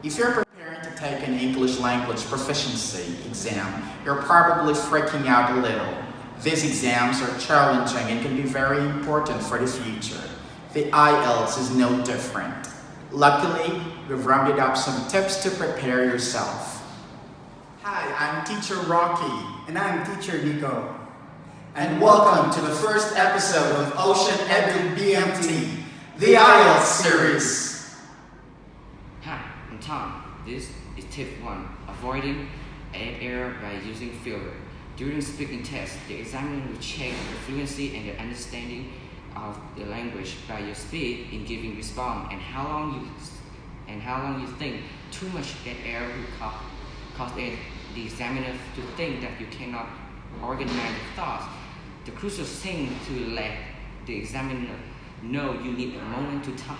If you're preparing to take an English language proficiency exam, you're probably freaking out a little. These exams are challenging and can be very important for the future. The IELTS is no different. Luckily, we've rounded up some tips to prepare yourself. Hi, I'm Teacher Rocky. And I'm Teacher Nico. And welcome to the first episode of Ocean Edu BMT, the IELTS series. Hi, I'm Tom. This is tip 1, avoiding an error by using filler. During speaking tests, the examiner will check the fluency and the understanding of the language by your speed in giving response and how long you think. Too much that error will cause the examiner to think that you cannot organize the thoughts. The crucial thing to let the examiner know you need a moment to talk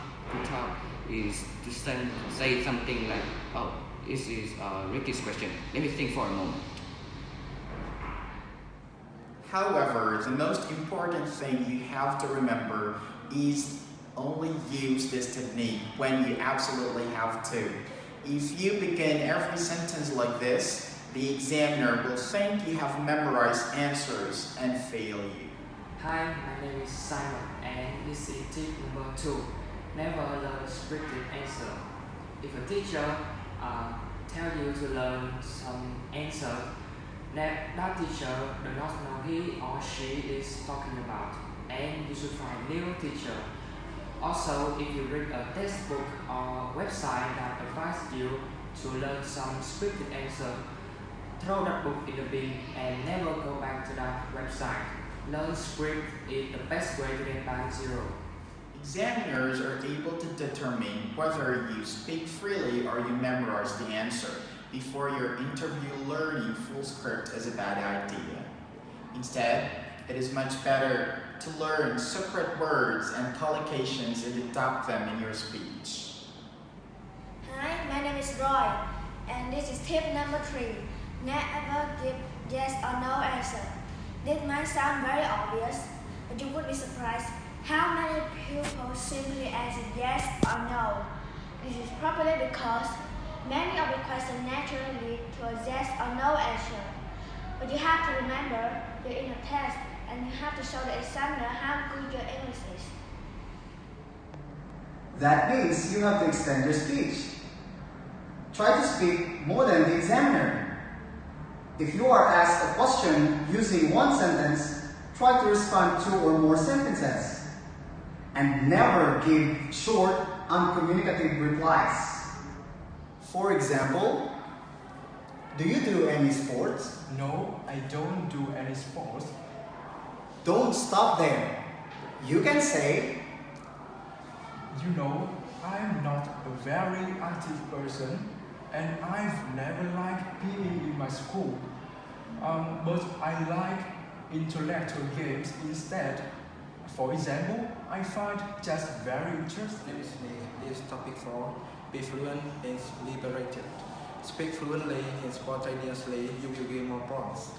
is to say something like, "Oh, this is Ricky's question. Let me think for a moment." However, the most important thing you have to remember is only use this technique when you absolutely have to. If you begin every sentence like this, the examiner will think you have memorized answers and fail you. Hi, my name is Simon and this is tip number 2. Never learn scripted answer. If a teacher tell you to learn some answer that teacher does not know he or she is talking about, and you should find a new teacher. Also, if you read a textbook or website that advises you to learn some scripted answer, throw that book in the bin and never go back to that website. Learn script is the best way to get by 0. Examiners are able to determine whether you speak freely or you memorize the answer. Before your interview, learning full script is a bad idea. Instead, it is much better to learn separate words and collocations and adopt them in your speech. Hi, my name is Roy, and this is tip number 3. Never give yes or no answer. This might sound very obvious, but you would be surprised how many people simply answer yes or no. This is probably because many of the questions naturally lead to a yes or no answer. But you have to remember you're in a test and you have to show the examiner how good your English is. That means you have to extend your speech. Try to speak more than the examiner. If you are asked a question using one sentence, try to respond 2 or more sentences. And never give short, uncommunicative replies. For example, do you do any sports? No, I don't do any sports. Don't stop there. You can say, You know, I'm not a very active person and I've never liked PE in my school. But I like intellectual games instead. For example, I find chess very interesting. This topic 4. Be fluent and liberated. Speak fluently and spontaneously, you will gain more points.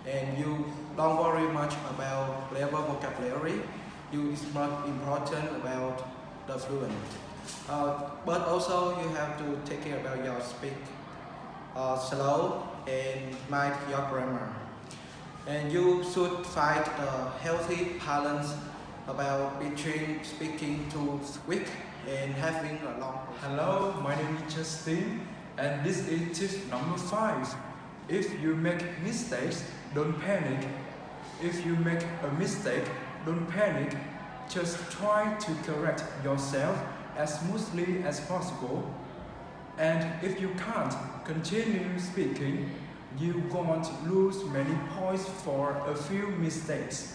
And you don't worry much about clever vocabulary. It's not important about the fluent. But also you have to take care about your speak slow and mind your grammar. And you should find a healthy balance about between speaking too quick and having a long. Hello, my name is Justin and this is tip number 5. If you make mistakes, don't panic. If you make a mistake, don't panic. Just try to correct yourself as smoothly as possible. And if you can't continue speaking, you won't lose many points for a few mistakes.